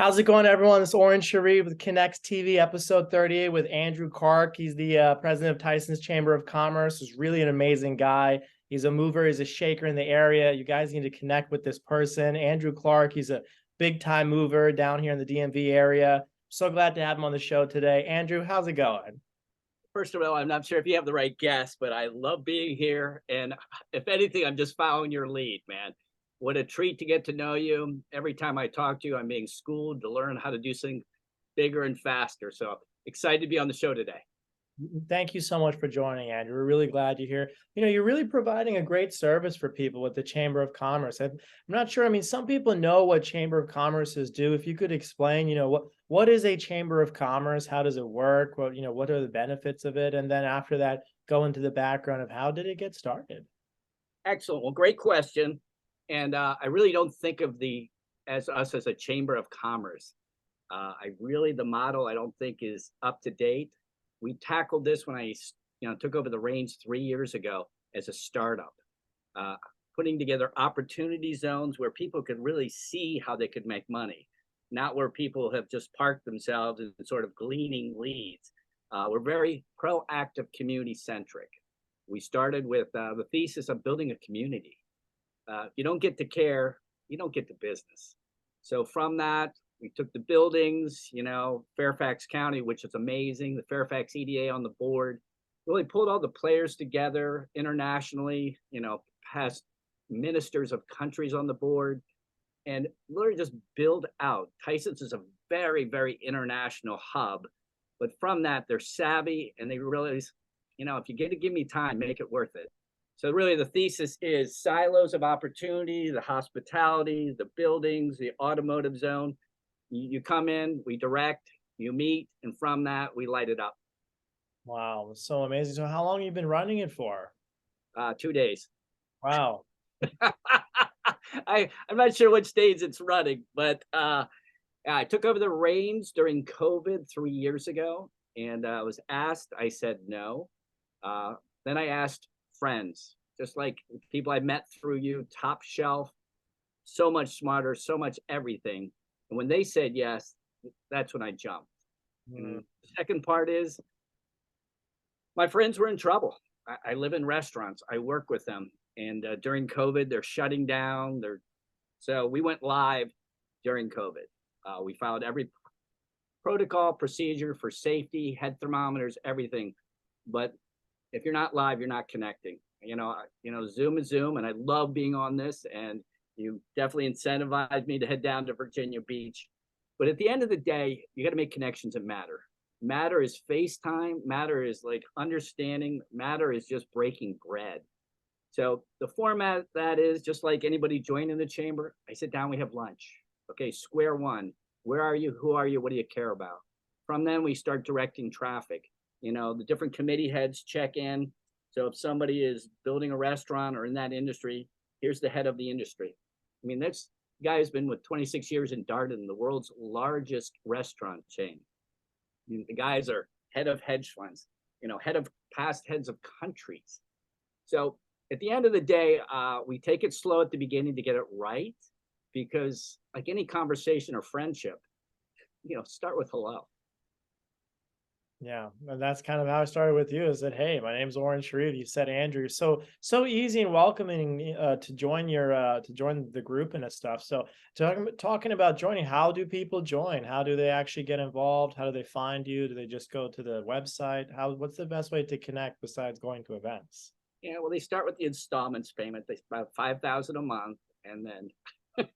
How's it going, everyone? It's Auran Shereef with Konnex TV, episode 38 with Andrew Clark. He's the president of Tyson's Chamber of Commerce. He's really an amazing guy. He's a mover. He's a shaker in the area. You guys need to connect with this person. Andrew Clark, he's a big-time mover down here in the DMV area. So glad to have him on the show today. Andrew, how's it going? First of all, I'm not sure if you have the right guess, but I love being here. And if anything, I'm just following your lead, man. What a treat to get to know you. Every time I talk to you, I'm being schooled to learn how to do something bigger and faster. So excited to be on the show today. Thank you so much for joining, Andrew. We're really glad you're here. You're really providing a great service for people with the Chamber of Commerce. I'm not sure. I mean, some people know what Chamber of Commerces do. If you could explain, what is a Chamber of Commerce? How does it work? What are the benefits of it? And then after that, go into the background of how did it get started? Excellent. Well, great question. And I really don't think of us as a Chamber of Commerce. The model I don't think is up to date. We tackled this when I took over the reins 3 years ago as a startup, putting together opportunity zones where people could really see how they could make money, not where people have just parked themselves and sort of gleaning leads. We're very proactive, community centric. We started with the thesis of building a community. You don't get to care, you don't get to business. So from that, we took the buildings, Fairfax County, which is amazing, the Fairfax EDA on the board, really pulled all the players together internationally, past ministers of countries on the board, and literally just build out. Tyson's is a very, very international hub. But from that, they're savvy and they realize, if you get to give me time, make it worth it. So really the thesis is silos of opportunity, the hospitality, the buildings, the automotive zone. You come in, we direct, you meet, and from that, we light it up. Wow, so amazing. So how long have you been running it for? 2 days. Wow. I'm not sure which days it's running, but I took over the reins during COVID 3 years ago, and I was asked, I said no. Then I asked friends, just like people I met through you, top shelf, so much smarter, so much everything. And when they said yes, that's when I jumped. And the second part is my friends were in trouble. I live in restaurants. I work with them. And during COVID, they're shutting down. So we went live during COVID. We followed every protocol, procedure for safety, had thermometers, everything. But if you're not live, you're not connecting. Zoom is Zoom, and I love being on this. And you definitely incentivized me to head down to Virginia Beach. But at the end of the day, you got to make connections that matter. Matter is FaceTime. Matter is like understanding. Matter is just breaking bread. So the format that is just like anybody joining the chamber. I sit down, we have lunch. Okay, square one. Where are you? Who are you? What do you care about? From then we start directing traffic. The different committee heads check in. So if somebody is building a restaurant or in that industry, here's the head of the industry. I mean, this guy has been with 26 years in Darden, the world's largest restaurant chain. I mean, the guys are head of hedge funds, head of past heads of countries. So at the end of the day, we take it slow at the beginning to get it right, because like any conversation or friendship, start with hello. Yeah, and that's kind of how I started with you. Is that, hey, my name's Auran Shereef. You said Andrew. So easy and welcoming to join the group and stuff. So talking about joining, how do people join? How do they actually get involved? How do they find you? Do they just go to the website? What's the best way to connect besides going to events? Yeah, well, they start with the installments payment. They about $5,000 a month, and then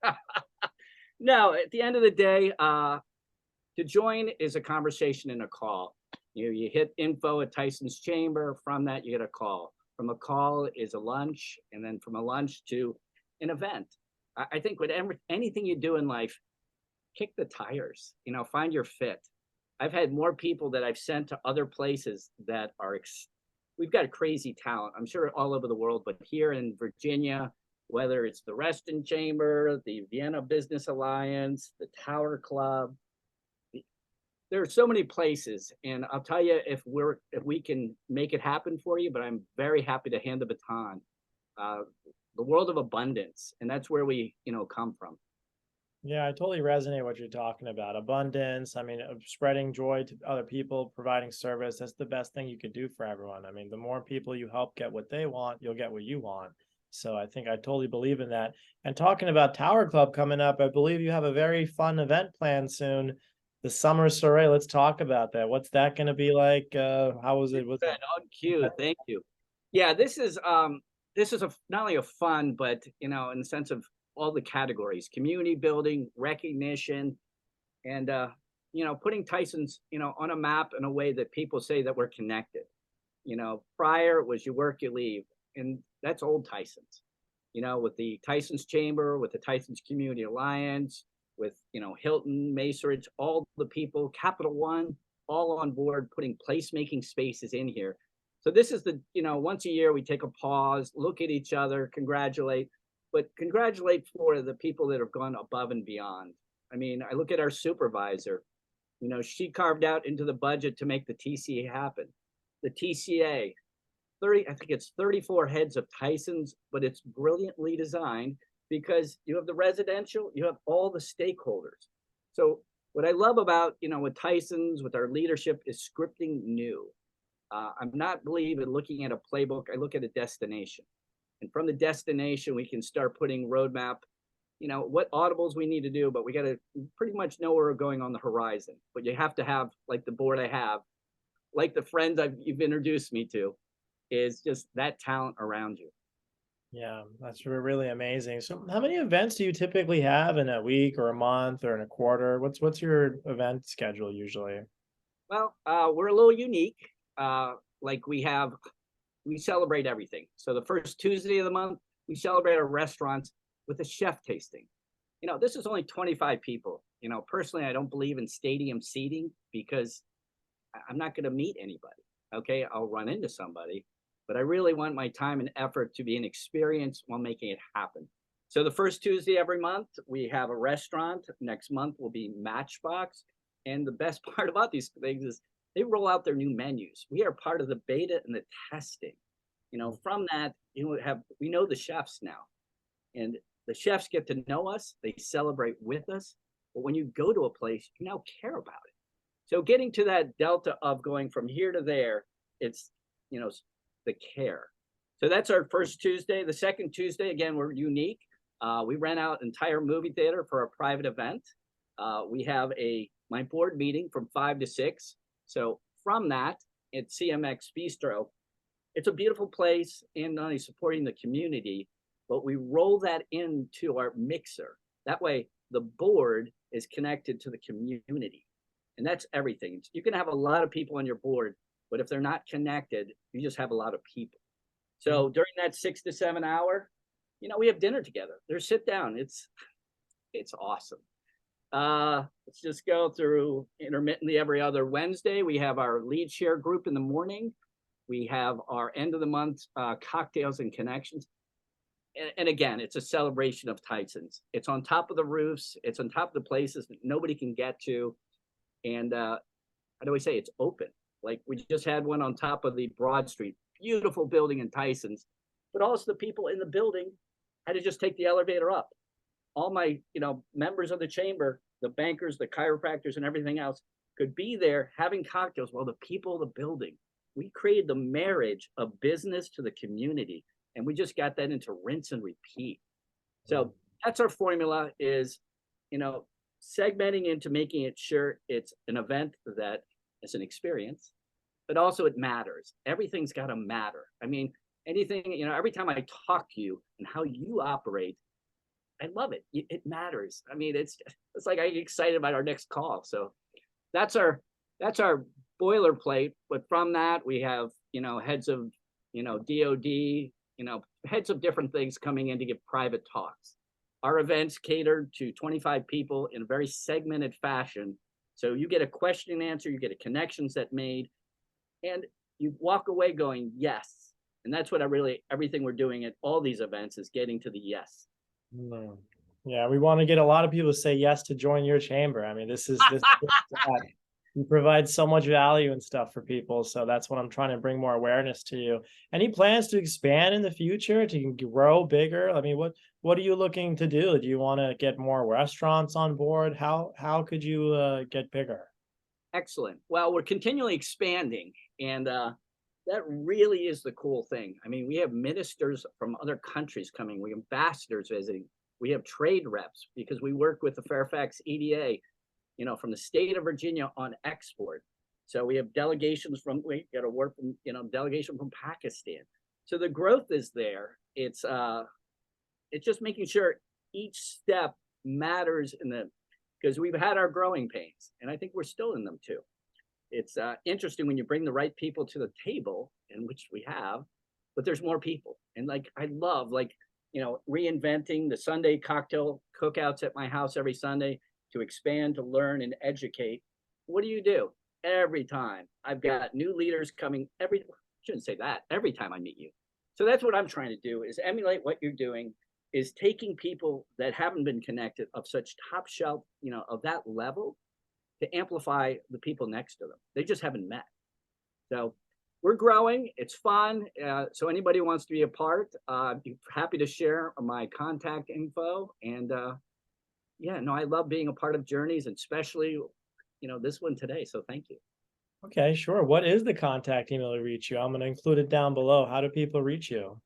no. At the end of the day, to join is a conversation and a call. You hit info at Tyson's Chamber. From that, you get a call. From a call is a lunch, and then from a lunch to an event. I think with anything you do in life, kick the tires. Find your fit. I've had more people that I've sent to other places that are. We've got a crazy talent. I'm sure all over the world, but here in Virginia, whether it's the Reston Chamber, the Vienna Business Alliance, the Tower Club. There are so many places, and I'll tell you if we can make it happen for you. But I'm very happy to hand the baton. The world of abundance, and that's where we come from. Yeah, I totally resonate what you're talking about. Abundance. I mean, spreading joy to other people, providing service. That's the best thing you could do for everyone. I mean, the more people you help get what they want, you'll get what you want. So I think I totally believe in that. And talking about Tower Club coming up, I believe you have a very fun event planned soon. The summer soiree. Let's talk about that. What's that going to be like? How was it? Good, on cue. Thank you. Yeah, this is a not only a fun, but in the sense of all the categories: community building, recognition, and putting Tyson's on a map in a way that people say that we're connected. Prior it was you work, you leave, and that's old Tyson's. With the Tyson's Chamber, with the Tyson's Community Alliance, with Hilton, Macerich, all the people, Capital One, all on board putting placemaking spaces in here. So this is the once a year we take a pause, look at each other, congratulate, but congratulate for the people that have gone above and beyond. I mean, I look at our supervisor. She carved out into the budget to make the TCA happen. The TCA, I think it's 34 heads of Tyson's, but it's brilliantly designed because you have the residential, you have all the stakeholders. So what I love about, with Tyson's, with our leadership is scripting new. I'm not believe in looking at a playbook. I look at a destination. And from the destination, we can start putting roadmap, what audibles we need to do, but we got to pretty much know where we're going on the horizon. But you have to have, like the board I have, like the friends you've introduced me to, is just that talent around you. Yeah, that's really amazing. So how many events do you typically have in a week or a month or in a quarter? What's your event schedule usually? Well, we're a little unique. Like we celebrate everything. So the first Tuesday of the month, we celebrate our restaurants with a chef tasting. This is only 25 people. Personally, I don't believe in stadium seating because I'm not going to meet anybody. Okay, I'll run into somebody, but I really want my time and effort to be an experience while making it happen. So the first Tuesday every month, we have a restaurant. Next month will be Matchbox. And the best part about these things is they roll out their new menus. We are part of the beta and the testing. From that, we know the chefs now. And the chefs get to know us, they celebrate with us. But when you go to a place, you now care about it. So getting to that delta of going from here to there, it's, the care. So that's our first Tuesday. The second Tuesday, again, we're unique. We rent out entire movie theater for a private event. We have my board meeting from 5 to 6. So from that, at CMX Bistro, it's a beautiful place and not only supporting the community, but we roll that into our mixer. That way, the board is connected to the community. And that's everything. You can have a lot of people on your board, but if they're not connected, you just have a lot of people. So during that 6 to 7 hour, we have dinner together. There's sit down. It's awesome. Let's just go through intermittently every other Wednesday. We have our lead share group in the morning. We have our end of the month cocktails and connections. And again, it's a celebration of Tyson's. It's on top of the roofs. It's on top of the places that nobody can get to. And how do we say it's open? Like we just had one on top of the Broad Street, beautiful building in Tyson's, but also the people in the building had to just take the elevator up. All my, members of the chamber, the bankers, the chiropractors, and everything else could be there having cocktails while the people of the building. We created the marriage of business to the community, and we just got that into rinse and repeat. So that's our formula is, segmenting into making it sure it's an event that is an experience, but also it matters. Everything's got to matter. I mean, anything, every time I talk to you and how you operate, I love it. It matters. I mean, it's like I get excited about our next call. So that's our boilerplate. But from that, we have, heads of, DOD, heads of different things coming in to give private talks. Our events cater to 25 people in a very segmented fashion. So you get a question and answer, you get a connection set made, and you walk away going, yes. And that's what everything we're doing at all these events is getting to the yes. Yeah, we want to get a lot of people to say yes to join your chamber. I mean, this is You provide so much value and stuff for people. So that's what I'm trying to bring more awareness to you. Any plans to expand in the future to grow bigger? I mean, what are you looking to do? Do you want to get more restaurants on board? How could you get bigger? Excellent. Well, we're continually expanding, and that really is the cool thing. I mean, we have ministers from other countries coming, we have ambassadors visiting, we have trade reps because we work with the Fairfax EDA, from the state of Virginia on export. So we have delegations we got to work from, delegation from Pakistan. So the growth is there. It's just making sure each step matters because we've had our growing pains, and I think we're still in them too. It's interesting when you bring the right people to the table, in which we have, but there's more people. And I love reinventing the Sunday cocktail cookouts at my house every Sunday to expand, to learn and educate. What do? Every time I've got new leaders coming shouldn't say that, every time I meet you. So that's what I'm trying to do, is emulate what you're doing, is taking people that haven't been connected of such top shelf, of that level, to amplify the people next to them. They just haven't met. So we're growing. It's fun. So anybody who wants to be a part, I'm happy to share my contact info. And I love being a part of journeys, and especially, this one today. So thank you. Okay, sure. What is the contact email to reach you? I'm going to include it down below. How do people reach you?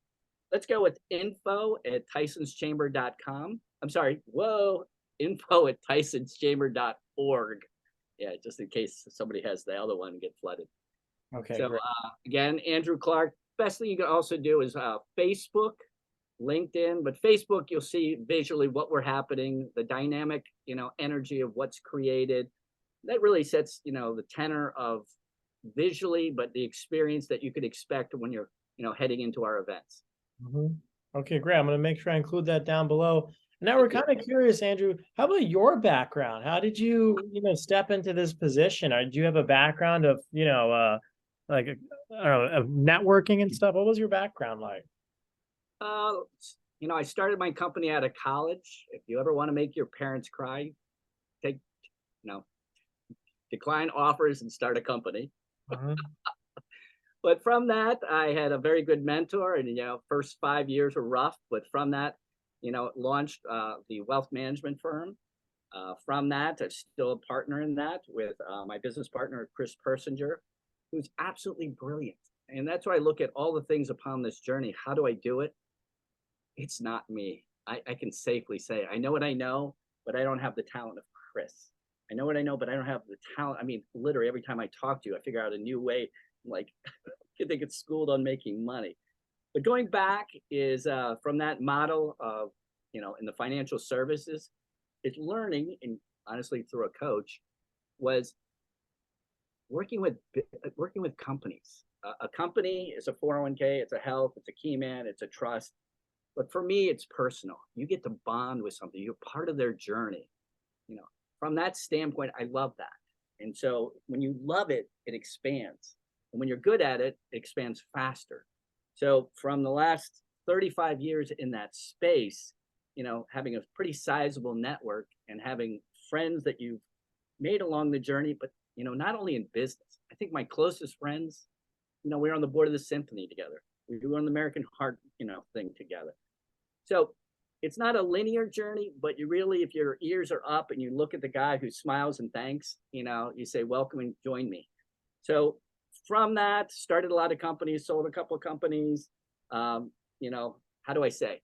Let's go with info@tysonschamber.com. I'm sorry. Whoa. info@tysonschamber.org. Yeah, just in case somebody has the other one and get flooded. Okay. So again, Andrew Clark. Best thing you can also do is Facebook, LinkedIn, but Facebook, you'll see visually what we're happening, the dynamic, energy of what's created. That really sets, the tenor of visually, but the experience that you could expect when you're, heading into our events. Okay, great. I'm going to make sure I include that down below. Now we're kind of curious, Andrew, how about your background? How did you, step into this position? Or do you have a background of, I don't know, of networking and stuff? What was your background like? I started my company out of college. If you ever want to make your parents cry, decline offers and start a company. But from that, I had a very good mentor, and first 5 years were rough. But from that, launched the wealth management firm. From that, I'm still a partner in that with my business partner, Chris Persinger, who's absolutely brilliant. And that's why I look at all the things upon this journey. How do I do it? It's not me. I can safely say I know what I know, but I don't have the talent of Chris. I know what I know, but I don't have the talent. I mean, literally every time I talk to you, I figure out a new way. Like, they get schooled on making money. But going back is from that model of, in the financial services, it's learning, and honestly through a coach, was working with companies. A company is a 401k, it's a health, it's a key man, it's a trust. But for me, it's personal. You get to bond with something. You're part of their journey. From that standpoint, I love that. And so when you love it, it expands. And when you're good at it, it expands faster. So from the last 35 years in that space, having a pretty sizable network and having friends that you've made along the journey, but, not only in business. I think my closest friends, we were on the board of the symphony together. We were on the American Heart, thing together. So it's not a linear journey, but you really, if your ears are up and you look at the guy who smiles and thanks, you say, welcome and join me. So from that, started a lot of companies, sold a couple of companies. How do I say?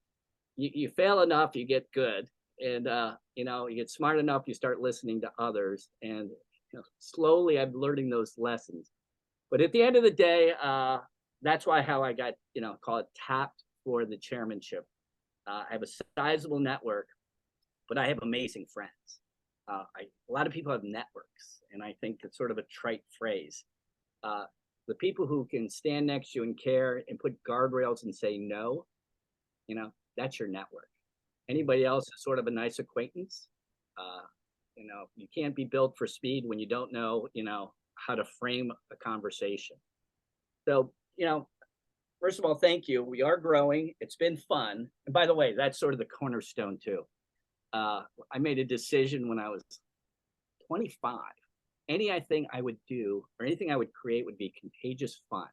You fail enough, you get good. And, you get smart enough, you start listening to others. And slowly I'm learning those lessons. But at the end of the day, that's how I got, call it tapped for the chairmanship. I have a sizable network, but I have amazing friends. A lot of people have networks, and I think it's sort of a trite phrase. The people who can stand next to you and care and put guardrails and say no, that's your network. Anybody else is sort of a nice acquaintance. You can't be built for speed when you don't know, how to frame a conversation. So, first of all, thank you. We are growing. It's been fun. And by the way, that's sort of the cornerstone too. I made a decision when I was 25 anything I would do or anything I would create would be contagious fun.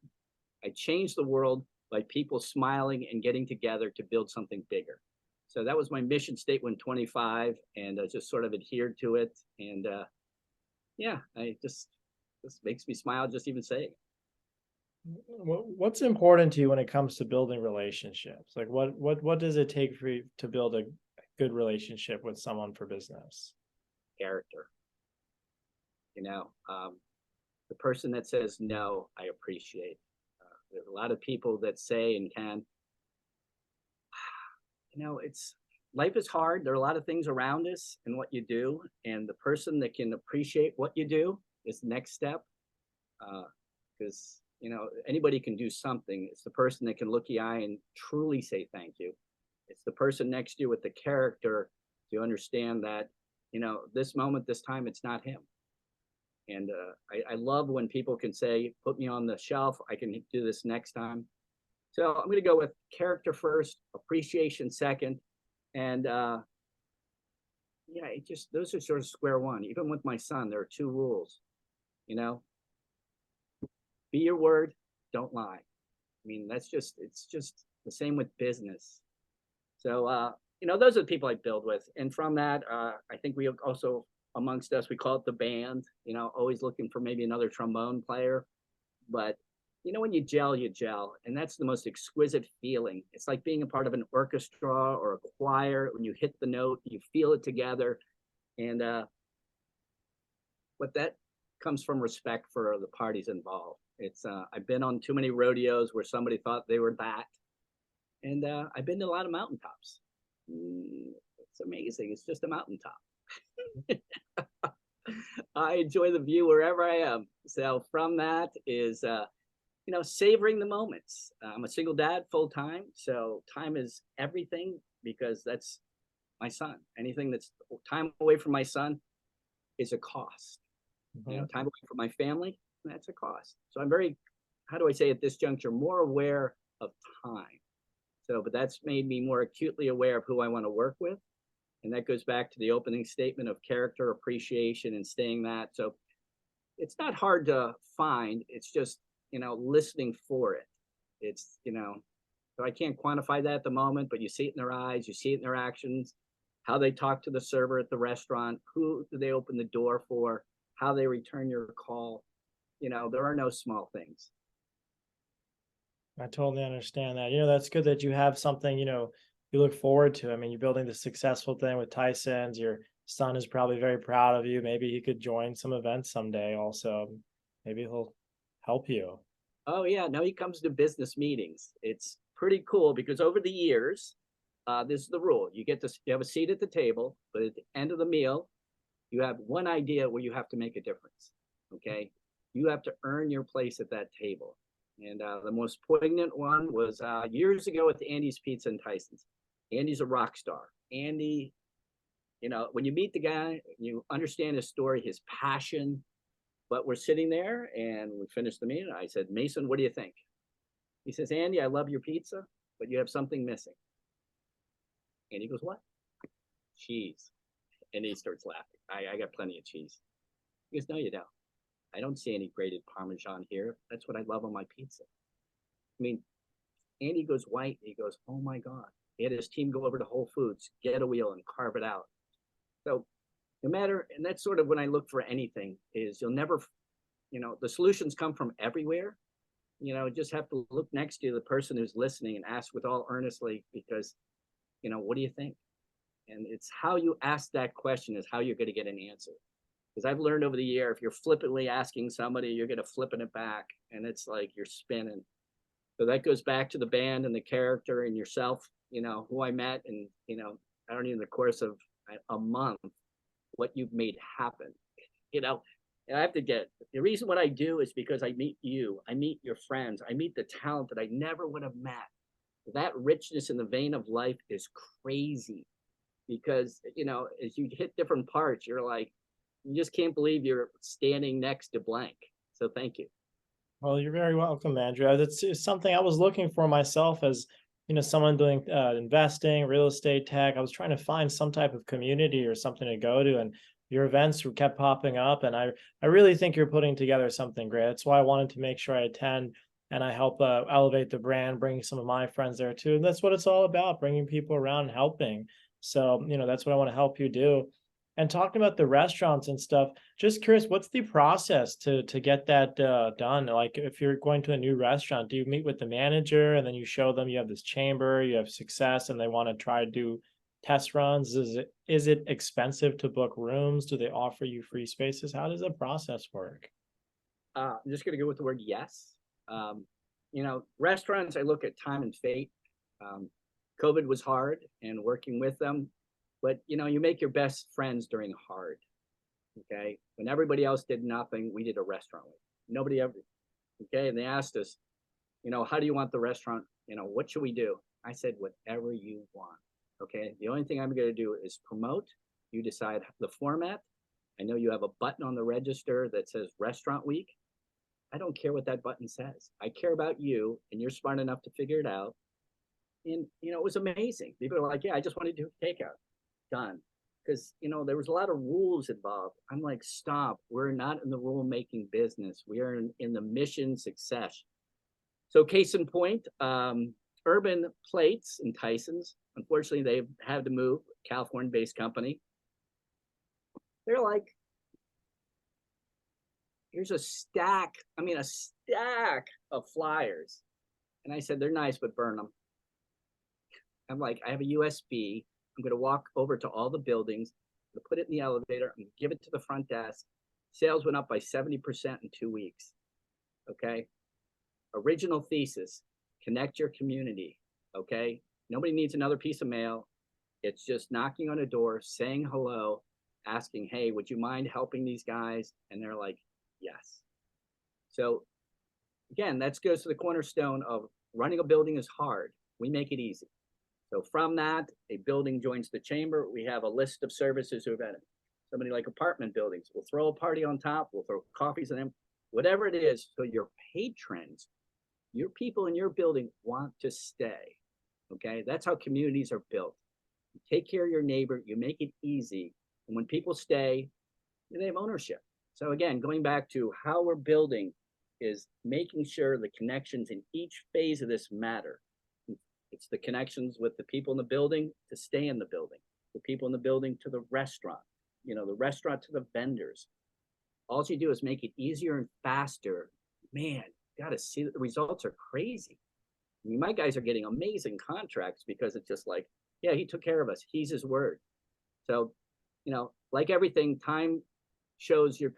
I changed the world by people smiling and getting together to build something bigger. So that was my mission statement 25, and I just sort of adhered to it. And yeah, I just makes me smile just even saying it. What's important to you when it comes to building relationships? Like what does it take for you to build a good relationship with someone for business? Character. You know, the person that says no, I appreciate. There's a lot of people that say and can, it's life is hard. There are a lot of things around us and what you do, and the person that can appreciate what you do is the next step. Because anybody can do something. It's the person that can look you eye and truly say thank you. It's the person next to you with the character to understand that this moment, this time, it's not him. And I love when people can say, put me on the shelf, I can do this next time. So I'm going to go with character first, appreciation second. And those are sort of square one. Even with my son, there are two rules, be your word, don't lie. I mean, it's just the same with business. So, those are the people I build with. And from that, I think we also, amongst us, we call it the band, always looking for maybe another trombone player. But, when you gel, you gel. And that's the most exquisite feeling. It's like being a part of an orchestra or a choir. When you hit the note, you feel it together. And what that comes from respect for the parties involved. It's I've been on too many rodeos where somebody thought they were that. And I've been to a lot of mountaintops. It's amazing. It's just a mountaintop. I enjoy the view wherever I am. So from that is, savoring the moments. I'm a single dad full time. So time is everything because that's my son. Anything that's time away from my son is a cost. Mm-hmm. Time away from my family, that's a cost. So I'm very, how do I say at this juncture, more aware of time. So, but that's made me more acutely aware of who I want to work with. And that goes back to the opening statement of character, appreciation, and staying that. So it's not hard to find. It's just, listening for it. It's, so I can't quantify that at the moment, but you see it in their eyes, you see it in their actions, how they talk to the server at the restaurant, who do they open the door for, how they return your call. There are no small things. I totally understand that. That's good that you have something, you look forward to. I mean, you're building the successful thing with Tyson's. Your son is probably very proud of you. Maybe he could join some events someday also. Maybe he'll help you. Oh, yeah. No, he comes to business meetings. It's pretty cool because over the years, this is the rule. You have a seat at the table, but at the end of the meal, you have one idea where you have to make a difference. Okay. You have to earn your place at that table. And the most poignant one was years ago with Andy's Pizza and Tyson's. Andy's a rock star. Andy, when you meet the guy, you understand his story, his passion. But we're sitting there and we finished the meeting. I said, Mason, what do you think? He says, Andy, I love your pizza, but you have something missing. And he goes, what? Cheese. And he starts laughing. I got plenty of cheese. He goes, no, you don't. I don't see any grated Parmesan here. That's what I love on my pizza. I mean, Andy goes white. He goes, oh my God. He had his team go over to Whole Foods, get a wheel and carve it out. So no matter, and that's sort of when I look for anything is you'll never, the solutions come from everywhere. Just have to look next to the person who's listening and ask with all earnestly because, what do you think? And it's how you ask that question is how you're going to get an answer. Because I've learned over the year, if you're flippantly asking somebody, you're going to flipping it back. And it's like you're spinning. So that goes back to the band and the character and yourself, who I met. And, I don't even in the course of a month, what you've made happen, and I have to get the reason what I do is because I meet you, I meet your friends, I meet the talent that I never would have met. That richness in the vein of life is crazy because, as you hit different parts, you're like, you just can't believe you're standing next to blank. So thank you. Well, you're very welcome, Andrew. It's something I was looking for myself as, someone doing investing, real estate tech. I was trying to find some type of community or something to go to. And your events kept popping up, and I really think you're putting together something great. That's why I wanted to make sure I attend and I help elevate the brand, bringing some of my friends there too. And that's what it's all about, bringing people around and helping. So, that's what I want to help you do. And talking about the restaurants and stuff, just curious, what's the process to get that done? Like, if you're going to a new restaurant, do you meet with the manager and then you show them you have this chamber, you have success, and they want to try to do test runs? Is it expensive to book rooms? Do they offer you free spaces? How does the process work? I'm just going to go with the word yes. Restaurants, I look at time and fate. COVID was hard and working with them, but you make your best friends during hard. Okay. When everybody else did nothing, we did a restaurant. Nobody ever, okay. And they asked us, how do you want the restaurant? What should we do? I said, whatever you want. Okay. The only thing I'm going to do is promote. You decide the format. I know you have a button on the register that says Restaurant Week. I don't care what that button says. I care about you, and you're smart enough to figure it out. And it was amazing. People are like, "Yeah, I just want to do takeout." Done. Because there was a lot of rules involved. I'm like, stop. We're not in the rule making business. We are in the mission success. So, case in point, Urban Plates in Tyson's. Unfortunately, they've had to move. California-based company. They're like, here's a stack of flyers. And I said, they're nice, but burn them. I'm like, I have a USB. I'm going to walk over to all the buildings, I'm going to put it in the elevator, I'm going to give it to the front desk. Sales went up by 70% in 2 weeks. Okay. Original thesis, connect your community. Okay. Nobody needs another piece of mail. It's just knocking on a door, saying hello, asking, hey, would you mind helping these guys? And they're like, yes. So again, that goes to the cornerstone of running a building is hard. We make it easy. So from that, a building joins the chamber. We have a list of services who have had it. Somebody like apartment buildings, we'll throw a party on top. We'll throw coffees in them, whatever it is. So your patrons, your people in your building want to stay. Okay. That's how communities are built. You take care of your neighbor. You make it easy. And when people stay, they have ownership. So again, going back to how we're building is making sure the connections in each phase of this matter. It's the connections with the people in the building to stay in the building, the people in the building to the restaurant, the restaurant to the vendors. All you do is make it easier and faster. Man, you got to see that the results are crazy. I mean, my guys are getting amazing contracts because it's just like, yeah, he took care of us. He's his word. So, like everything, time shows your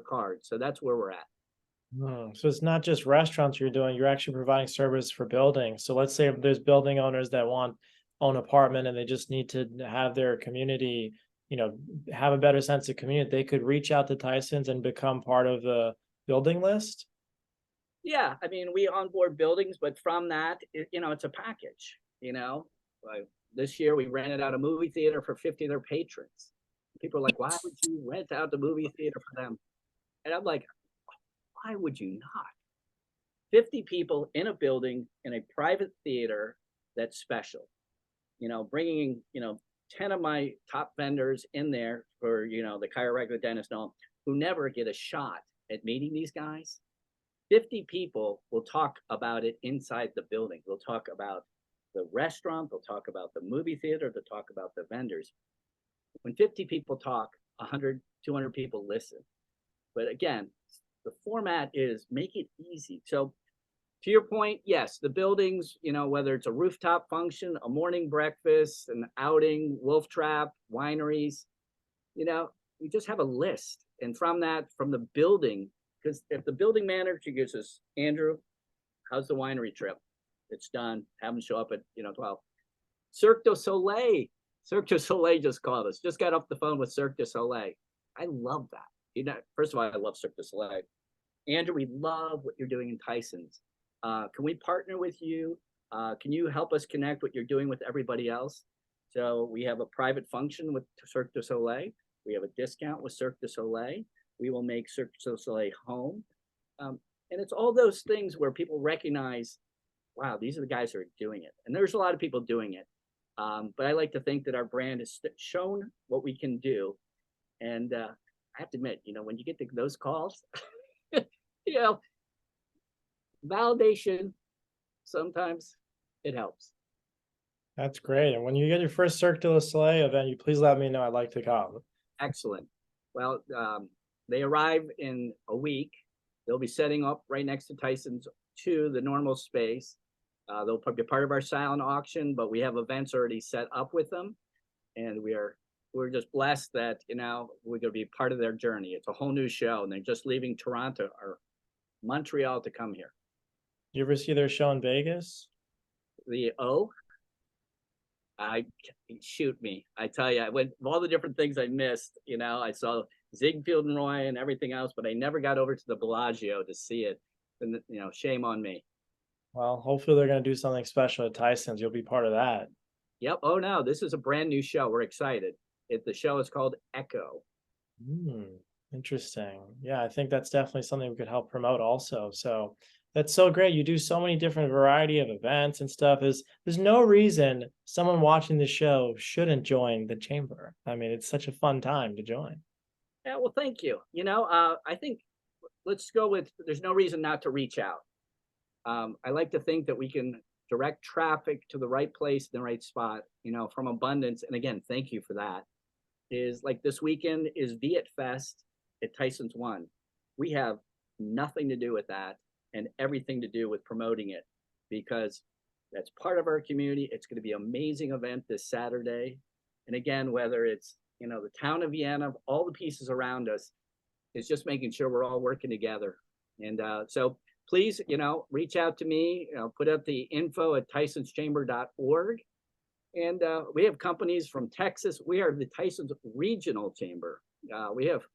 card. So that's where we're at. So it's not just restaurants you're doing, you're actually providing service for buildings. So let's say if there's building owners that own apartment and they just need to have their community, have a better sense of community, they could reach out to Tyson's and become part of the building list. Yeah, I mean, we onboard buildings, but from that, it's a package. Like this year we rented out a movie theater for 50 of their patrons. People are like, why would you rent out the movie theater for them? And I'm like, why would you not? 50 people in a building in a private theater that's special. Bringing 10 of my top vendors in there for the chiropractor, dentist, and all, who never get a shot at meeting these guys. 50 people will talk about it inside the building. They'll talk about the restaurant. They'll talk about the movie theater. They'll talk about the vendors. When 50 people talk, 100, 200 people listen. But again, the format is make it easy. So to your point, yes, the buildings, whether it's a rooftop function, a morning breakfast, an outing, wolf trap, wineries, we just have a list. And from the building, because if the building manager gives us, Andrew, how's the winery trip? It's done. Have them show up at 12. Cirque du Soleil just called us. Just got off the phone with Cirque du Soleil. I love that. First of all, I love Cirque du Soleil. Andrew, we love what you're doing in Tyson's. Can we partner with you? Can you help us connect what you're doing with everybody else? So we have a private function with Cirque du Soleil. We have a discount with Cirque du Soleil. We will make Cirque du Soleil home. And it's all those things where people recognize, wow, these are the guys who are doing it. And there's a lot of people doing it. But I like to think that our brand has shown what we can do. And I have to admit, when you get those calls, you know, validation, sometimes it helps. That's great. And when you get your first Cirque du Soleil event, you please let me know. I'd like to come. Excellent. Well, they arrive in a week. They'll be setting up right next to Tyson's to the normal space. They'll be part of our silent auction, but we have events already set up with them, and we're just blessed that we're going to be part of their journey. It's a whole new show, and they're just leaving Toronto or Montreal to come here. You ever see their show in Vegas? The O, I shoot me. I tell you, I went all the different things I missed. I saw Ziegfeld and Roy and everything else, but I never got over to the Bellagio to see it. And shame on me. Well, hopefully they're going to do something special at Tyson's. You'll be part of that. Yep. Oh no, this is a brand new show. We're excited. The show is called Echo. Interesting. Yeah, I think that's definitely something we could help promote also. So that's so great. You do so many different variety of events and stuff. There's no reason someone watching the show shouldn't join the chamber. I mean, it's such a fun time to join. Yeah, well, thank you. I think let's go with there's no reason not to reach out. I like to think that we can direct traffic to the right place in the right spot, from abundance. And again, thank you for that. Is like this weekend is Viet Fest at Tyson's One. We have nothing to do with that and everything to do with promoting it because that's part of our community. It's going to be an amazing event this Saturday. And again, whether it's, the town of Vienna, all the pieces around us, it's just making sure we're all working together. And so please, reach out to me, put up the info at tysonschamber.org. And we have companies from Texas. We are the Tyson's Regional Chamber. We have,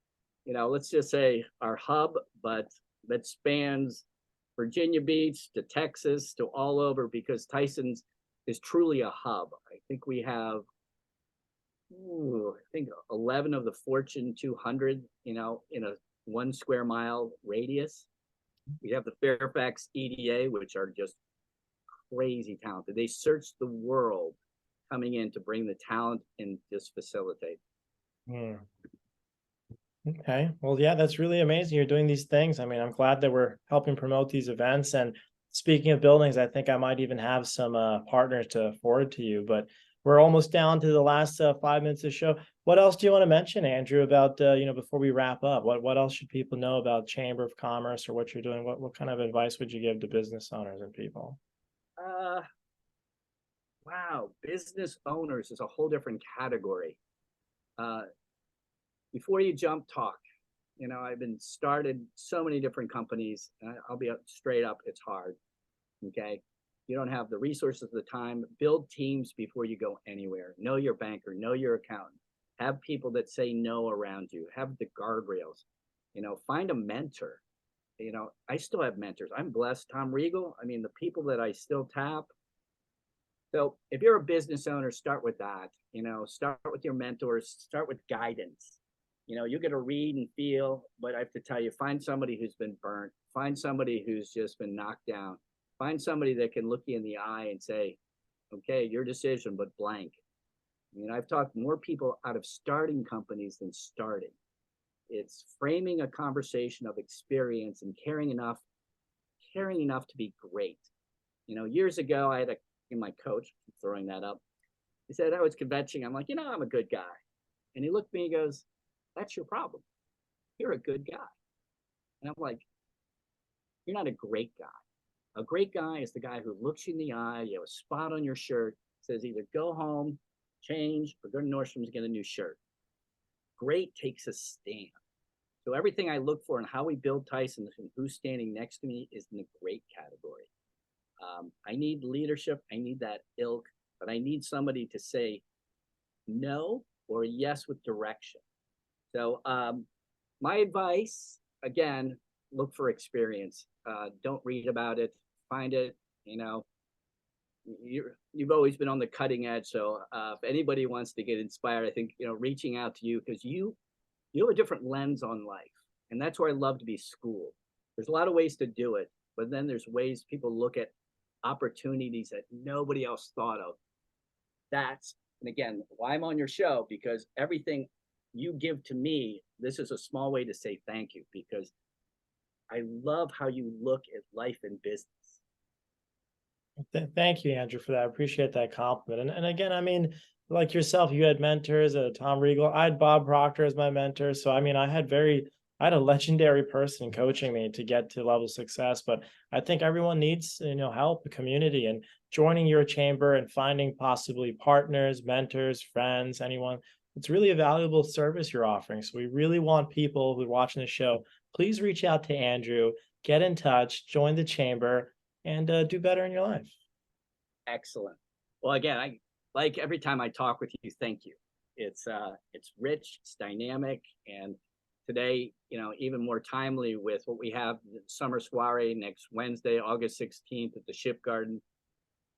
let's just say our hub, but that spans Virginia Beach to Texas to all over because Tyson's is truly a hub. I think we have, 11 of the Fortune 200, in a 1 square mile radius. We have the Fairfax EDA, which are just crazy talented. They search the world coming in to bring the talent and just facilitate. Okay. Well, yeah, that's really amazing. You're doing these things. I mean, I'm glad that we're helping promote these events. And speaking of buildings, I think I might even have some partners to forward to you, but we're almost down to the last 5 minutes of the show. What else do you want to mention, Andrew, about, before we wrap up? What else should people know about Chamber of Commerce or what you're doing? What kind of advice would you give to business owners and people? Wow, business owners is a whole different category. Before you jump, talk. I've been started so many different companies. I'll be straight up, it's hard. Okay. You don't have the resources, the time. Build teams before you go anywhere. Know your banker, know your accountant. Have people that say no around you. Have the guardrails. Find a mentor. I still have mentors. I'm blessed. Tom Regal. I mean, the people that I still tap. So if you're a business owner, start with that. Start with your mentors. Start with guidance. You get to read and feel, but I have to tell you, find somebody who's been burnt. Find somebody who's just been knocked down. Find somebody that can look you in the eye and say, okay, your decision, but blank. I've talked more people out of starting companies than starting. It's framing a conversation of experience and caring enough to be great. Years ago, I had my coach, throwing that up. He said, I was convincing. I'm like, I'm a good guy. And he looked at me and goes, that's your problem. You're a good guy. And I'm like, you're not a great guy. A great guy is the guy who looks you in the eye, you have a spot on your shirt, says either go home, change, or go to Nordstrom's and get a new shirt. Great takes a stand. So everything I look for and how we build Tyson and who's standing next to me is in the great category. I need leadership. I need that ilk, but I need somebody to say no or yes with direction. So my advice, again, look for experience. Don't read about it. Find it. You've always been on the cutting edge. So if anybody wants to get inspired, I think reaching out to you because you have a different lens on life, and that's where I love to be schooled. There's a lot of ways to do it, but then there's ways people look at opportunities that nobody else thought of. And again, why I'm on your show, because everything you give to me, this is a small way to say thank you, because I love how you look at life and business. Thank you, Andrew, for that. I appreciate that compliment. And again, I mean, like yourself, you had mentors, Tom Regal. I had Bob Proctor as my mentor. So I mean, I had a legendary person coaching me to get to level of success. But I think everyone needs, help, a community, and joining your chamber and finding possibly partners, mentors, friends, anyone. It's really a valuable service you're offering. So we really want people who are watching the show, please reach out to Andrew, get in touch, join the chamber, and do better in your life. Excellent. Well, again, I like every time I talk with you, thank you. It's rich, it's dynamic, and today, even more timely with what we have, the summer soiree next Wednesday, August 16th at the Ship Garden.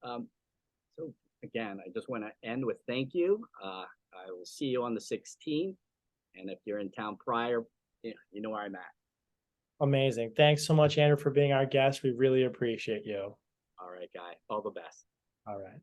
So again, I just want to end with thank you. I will see you on the 16th, and if you're in town prior, you know where I'm at. Amazing. Thanks so much, Andrew, for being our guest. We really appreciate you. All right, guy. All the best. All right.